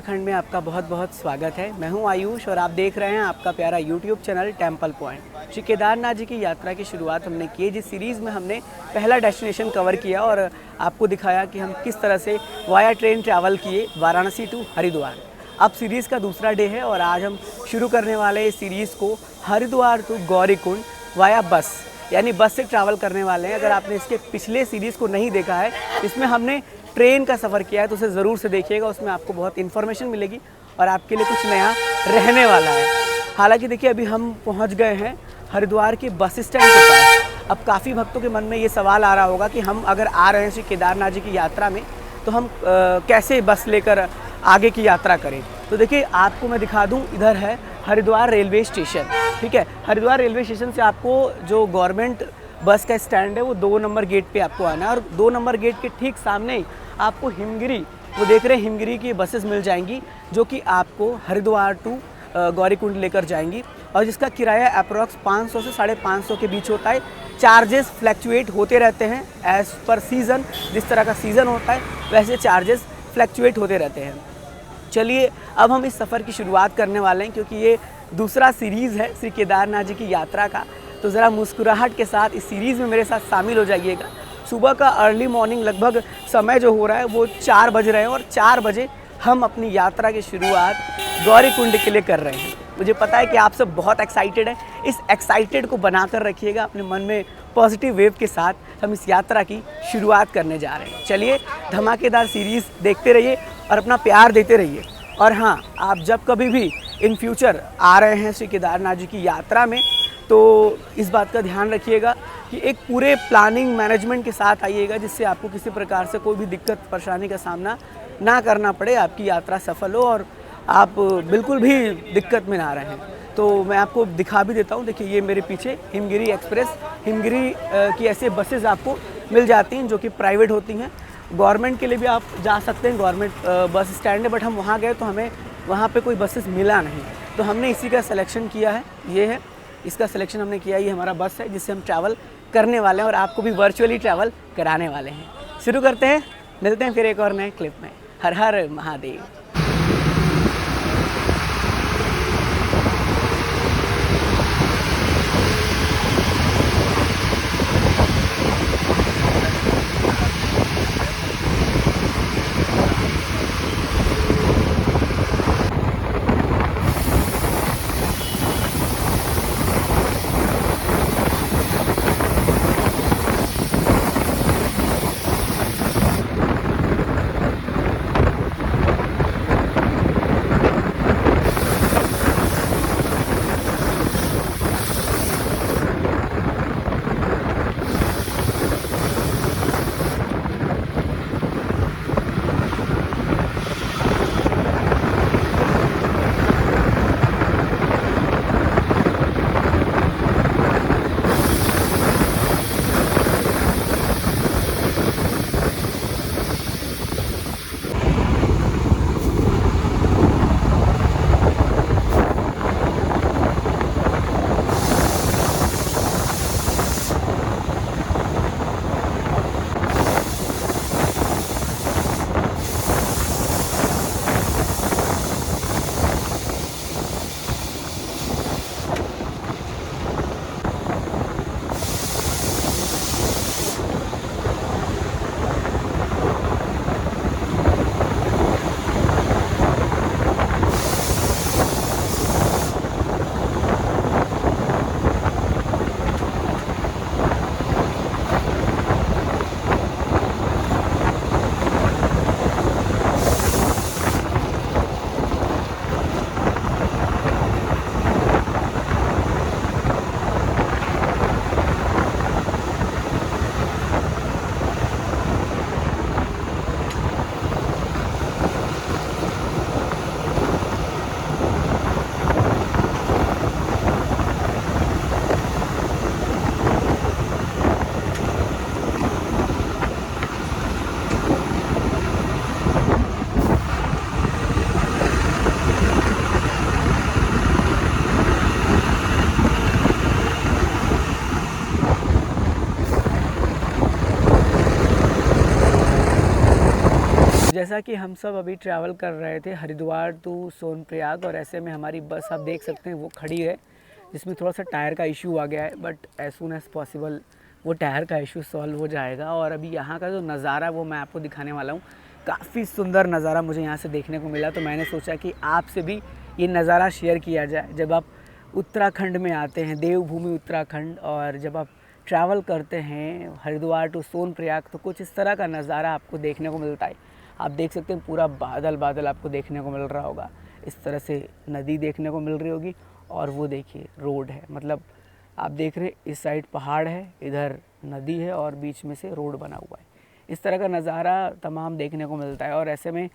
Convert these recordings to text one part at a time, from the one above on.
उत्तराखंड में आपका बहुत बहुत स्वागत है। मैं हूं आयुष और आप देख रहे हैं आपका प्यारा YouTube channel Temple Point. Shri Kedarnath ji की यात्रा की शुरुआत हमने की, जिस सीरीज़ में हमने पहला डेस्टिनेशन कवर किया और आपको दिखाया कि हम किस तरह से वाया ट्रेन ट्रैवल किए वाराणसी टू हरिद्वार। अब सीरीज़ का दूसरा डे है और आज हम शुरू करने वाले इस सीरीज़ को हरिद्वार टू गौरीकुंड वाया बस, यानी बस से ट्रैवल करने वाले हैं। अगर आपने इसके पिछले सीरीज़ को नहीं देखा है, इसमें हमने ट्रेन का सफ़र किया है, तो उसे ज़रूर से देखिएगा। उसमें आपको बहुत इन्फॉर्मेशन मिलेगी और आपके लिए कुछ नया रहने वाला है। हालांकि देखिए, अभी हम पहुंच गए हैं हरिद्वार के बस स्टैंड के पास। अब काफ़ी भक्तों के मन में ये सवाल आ रहा होगा कि हम अगर आ रहे हैं श्री केदारनाथ जी की यात्रा में, तो हम कैसे बस लेकर आगे की यात्रा करें। तो देखिए, आपको मैं दिखा दूँ, इधर है हरिद्वार रेलवे स्टेशन। ठीक है, हरिद्वार रेलवे स्टेशन से आपको जो गवर्नमेंट बस का स्टैंड है वो 2 नंबर गेट पे आपको आना है और 2 नंबर गेट के ठीक सामने ही आपको हिमगिरी, वो देख रहे हैं हिमगिरी की बसेस मिल जाएंगी, जो कि आपको हरिद्वार टू गौरीकुंड लेकर जाएंगी और जिसका किराया अप्रॉक्स 500 से 550 के बीच होता है। चार्जेस फ्लैक्चुएट होते रहते हैं एज़ पर सीज़न, जिस तरह का सीज़न होता है वैसे चार्जेस फ्लैक्चुएट होते रहते हैं। चलिए, अब हम इस सफ़र की शुरुआत करने वाले हैं, क्योंकि ये दूसरा सीरीज़ है श्री केदारनाथ जी की यात्रा का। तो ज़रा मुस्कुराहट के साथ इस सीरीज़ में मेरे साथ शामिल हो जाइएगा। सुबह का अर्ली मॉर्निंग, लगभग समय जो हो रहा है वो 4 बज रहे हैं और 4 बजे हम अपनी यात्रा की शुरुआत गौरीकुंड के लिए कर रहे हैं। मुझे पता है कि आप सब बहुत एक्साइटेड हैं। इस एक्साइटेड को बनाकर रखिएगा अपने मन में पॉजिटिव वेव के साथ। हम इस यात्रा की शुरुआत करने जा रहे हैं। चलिए, धमाकेदार सीरीज़ देखते रहिए और अपना प्यार देते रहिए। और हाँ, आप जब कभी भी इन फ्यूचर आ रहे हैं श्री केदारनाथ जी की यात्रा में, तो इस बात का ध्यान रखिएगा कि एक पूरे प्लानिंग मैनेजमेंट के साथ आइएगा, जिससे आपको किसी प्रकार से कोई भी दिक्कत परेशानी का सामना ना करना पड़े, आपकी यात्रा सफल हो और आप बिल्कुल भी दिक्कत में ना रहें। तो मैं आपको दिखा भी देता हूँ। देखिए, ये मेरे पीछे हिमगिरी एक्सप्रेस, हिमगिरी की ऐसे बसेस आपको मिल जाती हैं जो कि प्राइवेट होती हैं। गवर्नमेंट के लिए भी आप जा सकते हैं, गवर्नमेंट बस स्टैंड है, बट हम वहाँ गए तो हमें वहाँ पे कोई बसेस मिला नहीं, तो हमने इसी का सिलेक्शन किया है। ये है, इसका सिलेक्शन हमने किया। ये हमारा बस है जिससे हम ट्रैवल करने वाले हैं और आपको भी वर्चुअली ट्रैवल कराने वाले हैं। शुरू करते हैं, मिलते हैं फिर एक और नए क्लिप में। हर हर महादेव। जैसा कि हम सब अभी ट्रैवल कर रहे थे हरिद्वार टू सोनप्रयाग, और ऐसे में हमारी बस आप देख सकते हैं वो खड़ी है, जिसमें थोड़ा सा टायर का इशू आ गया है, but as soon as possible वो टायर का इशू सॉल्व हो जाएगा। और अभी यहाँ का जो नज़ारा वो मैं आपको दिखाने वाला हूँ। काफ़ी सुंदर नज़ारा मुझे यहाँ से देखने को मिला, तो मैंने सोचा कि आपसे भी ये नज़ारा शेयर किया जाए। जब आप उत्तराखंड में आते हैं, देवभूमि उत्तराखंड, और जब आप ट्रैवल करते हैं हरिद्वार टू सोनप्रयाग, तो कुछ इस तरह का नज़ारा आपको देखने को मिलता है। आप देख सकते हैं पूरा बादल बादल आपको देखने को मिल रहा होगा, इस तरह से नदी देखने को मिल रही होगी, और वो देखिए रोड है, मतलब आप देख रहे इस साइड पहाड़ है, इधर नदी है, और बीच में से रोड बना हुआ है। इस तरह का नज़ारा तमाम देखने को मिलता है। और ऐसे में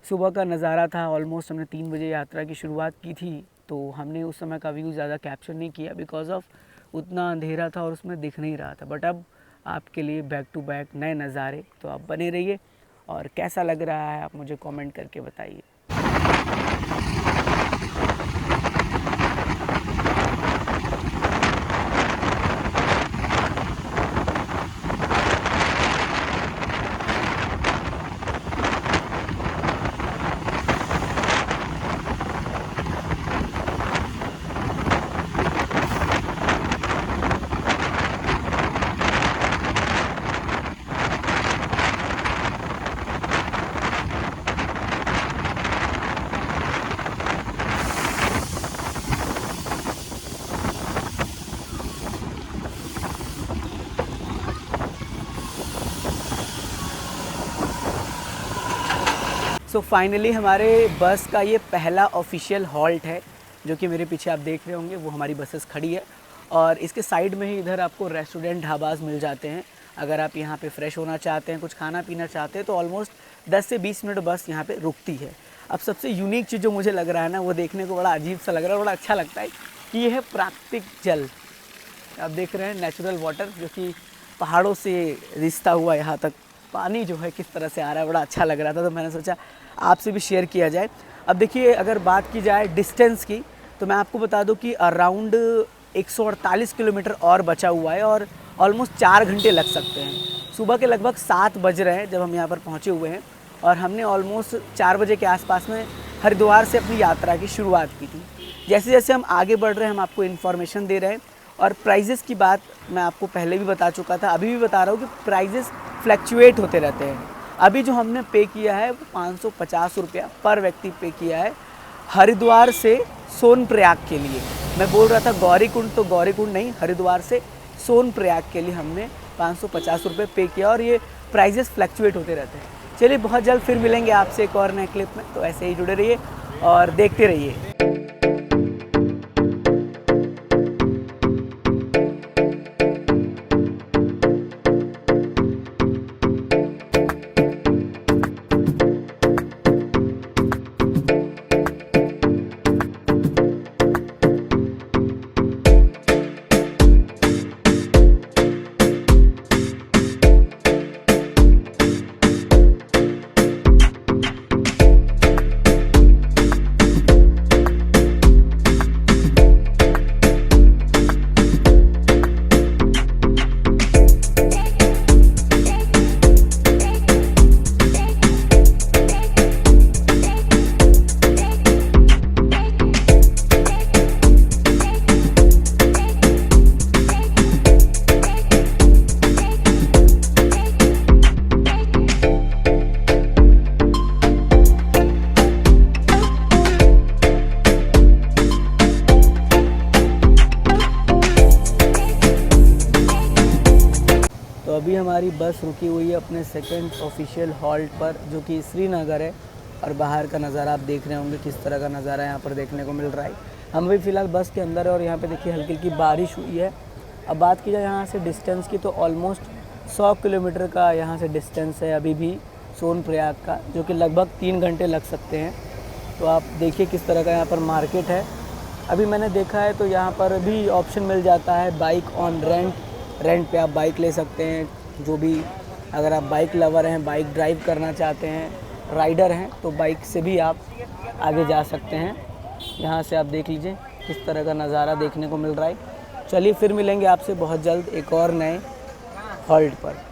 सुबह का नज़ारा था, ऑलमोस्ट हमने 3 बजे यात्रा की शुरुआत की थी, तो हमने उस समय का व्यू ज़्यादा कैप्चर नहीं किया बिकॉज ऑफ उतना अंधेरा था और उसमें दिख नहीं रहा था। बट अब आपके लिए बैक टू बैक नए नज़ारे, तो आप बने रहिए। और कैसा लग रहा है आप मुझे कमेंट करके बताइए। सो फाइनली हमारे बस का ये पहला ऑफिशियल हॉल्ट है, जो कि मेरे पीछे आप देख रहे होंगे, वो हमारी बसेस खड़ी है। और इसके साइड में ही इधर आपको रेस्टोरेंट ढाबाज मिल जाते हैं। अगर आप यहाँ पे फ्रेश होना चाहते हैं, कुछ खाना पीना चाहते हैं, तो ऑलमोस्ट 10 से 20 मिनट बस यहाँ पे रुकती है। अब सबसे यूनिक चीज़ जो मुझे लग रहा है ना, वो देखने को बड़ा अजीब सा लग रहा है, बड़ा अच्छा लगता है कि ये है प्राकृतिक जल। आप देख रहे हैं नेचुरल वाटर, जो कि पहाड़ों से रिश्ता हुआ यहाँ तक पानी जो है किस तरह से आ रहा है, बड़ा अच्छा लग रहा था, तो मैंने सोचा आपसे भी शेयर किया जाए। अब देखिए, अगर बात की जाए डिस्टेंस की, तो मैं आपको बता दूं कि अराउंड 148 किलोमीटर और बचा हुआ है, और ऑलमोस्ट 4 घंटे लग सकते हैं। सुबह के लगभग 7 बज रहे हैं जब हम यहाँ पर पहुँचे हुए हैं, और हमने ऑलमोस्ट 4 बजे के आसपास में हरिद्वार से अपनी यात्रा की शुरुआत की थी। जैसे जैसे हम आगे बढ़ रहे हैं, हम आपको इन्फॉर्मेशन दे रहे हैं। और प्राइजेस की बात मैं आपको पहले भी बता चुका था, अभी भी बता रहा हूँ कि प्राइजेस फ्लैक्चुएट होते रहते हैं। अभी जो हमने पे किया है वो 550 रुपया पर व्यक्ति पे किया है हरिद्वार से सोनप्रयाग के लिए। मैं बोल रहा था गौरीकुंड, तो गौरीकुंड नहीं, हरिद्वार से सोनप्रयाग के लिए हमने 550 रुपये पे किया, और ये प्राइजेस फ्लैक्चुएट होते रहते हैं। चलिए, बहुत जल्द फिर मिलेंगे आपसे एक और नए क्लिप में, तो ऐसे ही जुड़े रहिए और देखते रहिए। तो अभी हमारी बस रुकी हुई है अपने सेकंड ऑफिशियल हॉल्ट पर, जो कि श्रीनगर है। और बाहर का नज़ारा आप देख रहे होंगे, किस तरह का नज़ारा यहाँ पर देखने को मिल रहा है। हम भी फ़िलहाल बस के अंदर है, और यहाँ पे देखिए हल्की हल्की बारिश हुई है। अब बात की जाए यहाँ से डिस्टेंस की, तो ऑलमोस्ट 100 किलोमीटर का यहाँ से डिस्टेंस है अभी भी सोनप्रयाग का, जो कि लगभग 3 घंटे लग सकते हैं। तो आप देखिए किस तरह का यहाँ पर मार्केट है। अभी मैंने देखा है तो यहाँ पर भी ऑप्शन मिल जाता है बाइक ऑन रेंट पे आप बाइक ले सकते हैं। जो भी, अगर आप बाइक लवर हैं, बाइक ड्राइव करना चाहते हैं, राइडर हैं, तो बाइक से भी आप आगे जा सकते हैं। यहाँ से आप देख लीजिए किस तरह का नज़ारा देखने को मिल रहा है। चलिए, फिर मिलेंगे आपसे बहुत जल्द एक और नए हॉल्ट पर।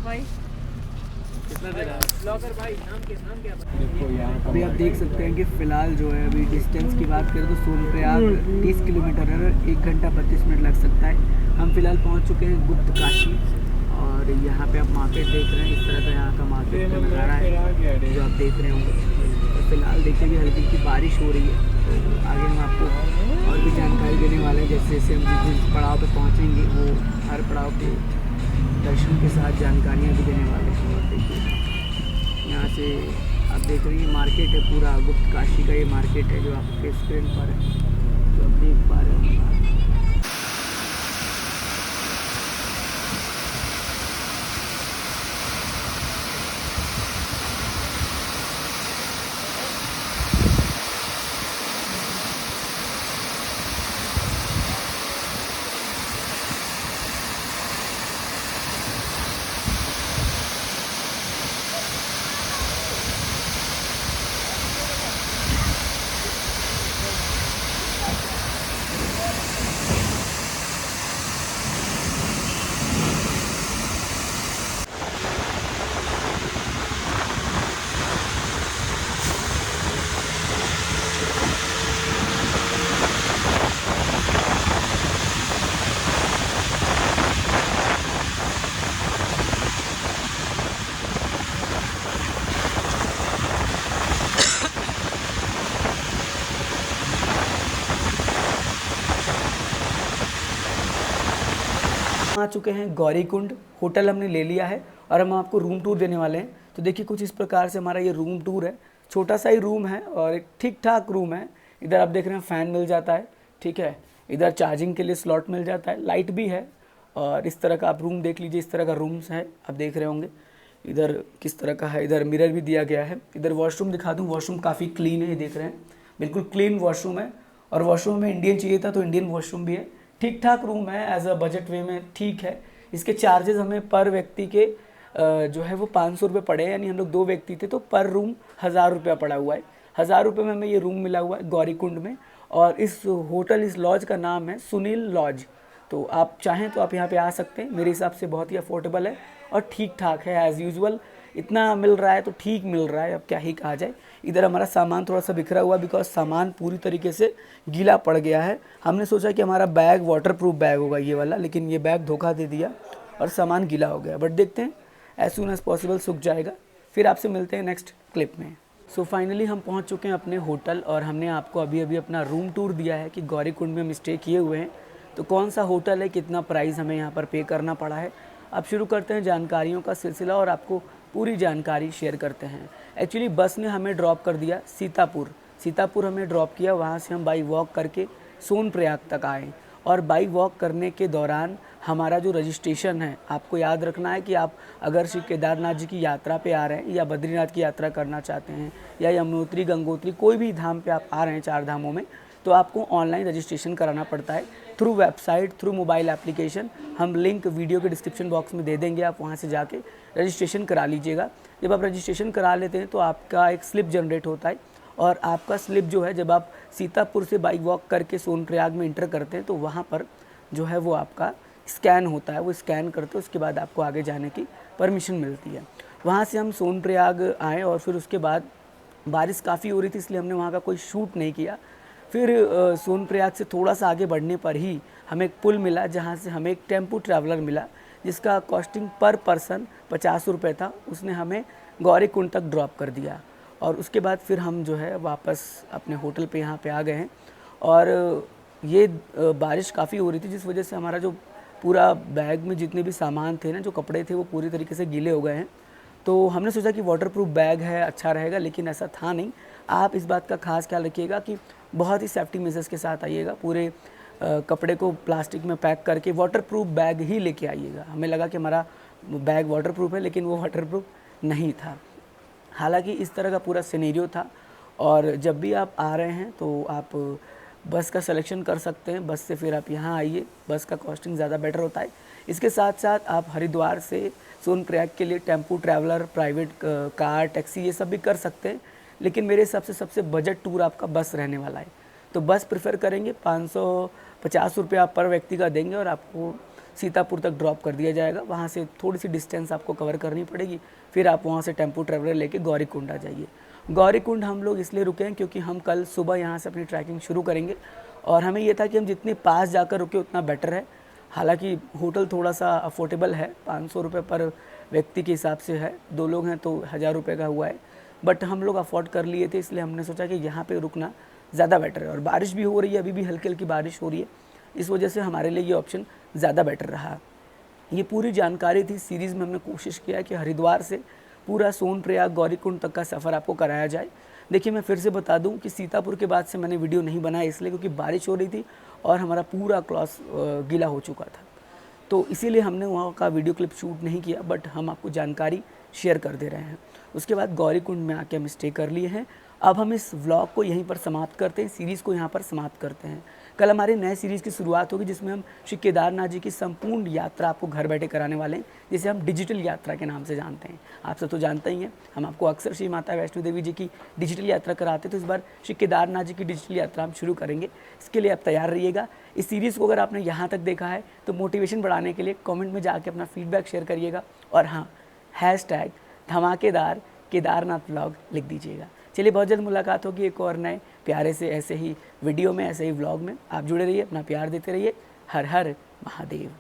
अभी आप देख सकते हैं कि फ़िलहाल जो है अभी डिस्टेंस की बात करें तो सोनप्रयाग 30 किलोमीटर है और 1 घंटा 32 मिनट लग सकता है। हम फ़िलहाल पहुंच चुके हैं गुप्त काशी और यहाँ पे आप मार्केट देख रहे हैं। इस तरह का यहाँ का मार्केट का नज़ारा है जो आप देख रहे होंगे। तो फिलहाल देखिए कि हल्की हल्की बारिश हो रही है, तो आगे हम आपको और भी जानकारी देने वाले हैं। जैसे जैसे हम जिस पड़ाव पे पहुँचेंगे वो हर पड़ाव के दर्शन के साथ जानकारियाँ भी देने वाले हैं। और देखिए यहाँ से आप देख रहे हैं मार्केट है, पूरा गुप्त काशी का ये मार्केट है जो आपके स्क्रीन पर है, जो आप देख पा रहे हैं। आ चुके हैं गौरीकुंड, होटल हमने ले लिया है और हम आपको रूम टूर देने वाले हैं। तो देखिए कुछ इस प्रकार से हमारा ये रूम टूर है। छोटा सा ही रूम है और एक ठीक ठाक रूम है। इधर आप देख रहे हैं फ़ैन मिल जाता है, ठीक है। इधर चार्जिंग के लिए स्लॉट मिल जाता है, लाइट भी है। और इस तरह का आप रूम देख लीजिए, इस तरह का रूम्स है, आप देख रहे होंगे। इधर किस तरह का है, इधर मिरर भी दिया गया है। इधर वॉशरूम दिखा दूँ, वॉशरूम काफ़ी क्लीन है, ये देख रहे हैं, बिल्कुल क्लीन वॉशरूम है। और वॉशरूम में इंडियन चाहिए था तो इंडियन वॉशरूम भी है। ठीक ठाक रूम है, एज अ बजट वे में ठीक है। इसके चार्जेस हमें पर व्यक्ति के जो है वो 500 रुपये पड़े, यानी हम लोग 2 व्यक्ति थे तो पर रूम 1000 रुपया पड़ा हुआ है। 1000 रुपये में हमें ये रूम मिला हुआ है गौरीकुंड में। और इस होटल, इस लॉज का नाम है सुनील लॉज। तो आप चाहें तो आप यहाँ पे आ सकते हैं। मेरे हिसाब से बहुत ही अफोर्डेबल है और ठीक ठाक है एज़ यूजुअल। इतना मिल रहा है तो ठीक मिल रहा है, अब क्या ही कहा जाए। इधर हमारा सामान थोड़ा सा बिखरा हुआ बिकॉज सामान पूरी तरीके से गीला पड़ गया है। हमने सोचा कि हमारा बैग वाटरप्रूफ बैग होगा ये वाला, लेकिन ये बैग धोखा दे दिया और सामान गीला हो गया। बट देखते हैं एज सून एज पॉसिबल सूख जाएगा। फिर आपसे मिलते हैं नेक्स्ट क्लिप में। सो फाइनली हम पहुंच चुके हैं अपने होटल और हमने आपको अभी अभी अपना रूम टूर दिया है कि गौरीकुंड में हम स्टे किए हुए हैं। तो कौन सा होटल है, कितना प्राइस हमें यहाँ पर पे करना पड़ा है। अब शुरू करते हैं जानकारियों का सिलसिला और आपको पूरी जानकारी शेयर करते हैं। एक्चुअली बस ने हमें ड्रॉप कर दिया सीतापुर हमें ड्रॉप किया। वहाँ से हम बाई वॉक करके सोनप्रयाग तक आए और बाई वॉक करने के दौरान हमारा जो रजिस्ट्रेशन है, आपको याद रखना है कि आप अगर श्री केदारनाथ जी की यात्रा पे आ रहे हैं या बद्रीनाथ की यात्रा करना चाहते हैं या यमुनोत्री, गंगोत्री, कोई भी धाम पे आप आ रहे हैं 4 धामों में, तो आपको ऑनलाइन रजिस्ट्रेशन कराना पड़ता है through website, through mobile application. हम लिंक वीडियो के डिस्क्रिप्शन बॉक्स में दे देंगे, आप वहाँ से जाके रजिस्ट्रेशन करा लीजिएगा। जब आप रजिस्ट्रेशन करा लेते हैं तो आपका एक स्लिप जनरेट होता है और आपका स्लिप जो है जब आप सीतापुर से बाई वॉक करके सोनप्रयाग में इंटर करते हैं तो वहाँ पर जो है वो आपका स्कैन होता है। वो स्कैन करते उसके बाद आपको आगे जाने की परमिशन मिलती है। वहाँ से हम सोनप्रयाग आए और फिर उसके बाद बारिश काफ़ी हो रही थी इसलिए हमने वहाँ का कोई शूट नहीं किया। फिर सोनप्रयाग से थोड़ा सा आगे बढ़ने पर ही हमें एक पुल मिला जहाँ से हमें एक टेम्पो ट्रैवलर मिला जिसका कॉस्टिंग पर पर्सन 50 रुपये था। उसने हमें गौरीकुंड तक ड्रॉप कर दिया और उसके बाद फिर हम जो है वापस अपने होटल पे यहाँ पे आ गए हैं। और ये बारिश काफ़ी हो रही थी जिस वजह से हमारा जो पूरा बैग में जितने भी सामान थे ना, जो कपड़े थे, वो पूरी तरीके से गीले हो गए हैं। तो हमने सोचा कि वाटरप्रूफ बैग है, अच्छा रहेगा, लेकिन ऐसा था नहीं। आप इस बात का खास ख्याल रखिएगा कि बहुत ही सेफ्टी मेजर्स के साथ आइएगा। पूरे कपड़े को प्लास्टिक में पैक करके वाटरप्रूफ बैग ही लेके आइएगा। हमें लगा कि हमारा बैग वाटरप्रूफ है, लेकिन वो वाटरप्रूफ नहीं था। हालांकि इस तरह का पूरा सिनेरियो था। और जब भी आप आ रहे हैं तो आप बस का सिलेक्शन कर सकते हैं। बस से फिर आप यहाँ आइए, बस का कॉस्टिंग ज़्यादा बेटर होता है। इसके साथ साथ आप हरिद्वार से सोनप्रयाग के लिए tempo traveller, private car, taxi, ये सब भी कर सकते हैं। लेकिन मेरे हिसाब से सबसे बजट टूर आपका बस रहने वाला है। तो बस प्रेफर करेंगे। 550 रुपये आप पर व्यक्ति का देंगे और आपको सीतापुर तक ड्रॉप कर दिया जाएगा। वहाँ से थोड़ी सी डिस्टेंस आपको कवर करनी पड़ेगी, फिर आप वहाँ से टेम्पो ट्रैवलर लेके गौरीकुंड आ जाइए। गौरीकुंड हम लोग इसलिए रुके हैं क्योंकि हम कल सुबह यहाँ से अपनी ट्रैकिंग शुरू करेंगे और हमें ये था कि हम जितने पास जाकर रुके उतना बेटर है। हालांकि होटल थोड़ा सा अफोर्डेबल है, 500 रुपये पर व्यक्ति के हिसाब से है, 2 लोग हैं तो 1000 रुपये का हुआ है, बट हम लोग अफोर्ड कर लिए थे, इसलिए हमने सोचा कि यहाँ पे रुकना ज़्यादा बेटर है। और बारिश भी हो रही है, अभी भी हल्की हल्की बारिश हो रही है, इस वजह से हमारे लिए ये ऑप्शन ज़्यादा बेटर रहा। ये पूरी जानकारी थी सीरीज़ में, हमने कोशिश किया कि हरिद्वार से पूरा सोनप्रयाग गौरीकुंड तक का सफ़र आपको कराया जाए। देखिए मैं फिर से बता दूं कि सीतापुर के बाद से मैंने वीडियो नहीं बनाया इसलिए क्योंकि बारिश हो रही थी और हमारा पूरा क्लॉथ गीला हो चुका था, तो इसीलिए हमने वहाँ का वीडियो क्लिप शूट नहीं किया, बट हम आपको जानकारी शेयर कर दे रहे हैं। उसके बाद गौरीकुंड में आके हम स्टे कर लिए हैं। अब हम इस व्लॉग को यहीं पर समाप्त करते हैं, सीरीज़ को यहाँ पर समाप्त करते हैं। कल हमारी नए सीरीज़ की शुरुआत होगी जिसमें हम श्री केदारनाथ जी की संपूर्ण यात्रा आपको घर बैठे कराने वाले हैं, जिसे हम डिजिटल यात्रा के नाम से जानते हैं। आप सब तो जानते ही हैं, हम आपको अक्सर श्री माता वैष्णो देवी जी की डिजिटल यात्रा कराते, तो इस बार श्री केदारनाथ जी की डिजिटल यात्रा हम शुरू करेंगे। इसके लिए आप तैयार रहिएगा। इस सीरीज़ को अगर आपने यहाँ तक देखा है तो मोटिवेशन बढ़ाने के लिए कमेंट में जाके अपना फीडबैक शेयर करिएगा और हाँ, हैशटैग धमाकेदार केदारनाथ व्लॉग लिख दीजिएगा। चलिए बहुत जल्द मुलाकात होगी एक और नए प्यारे से ऐसे ही वीडियो में, ऐसे ही व्लॉग में। आप जुड़े रहिए, अपना प्यार देते रहिए। हर हर महादेव।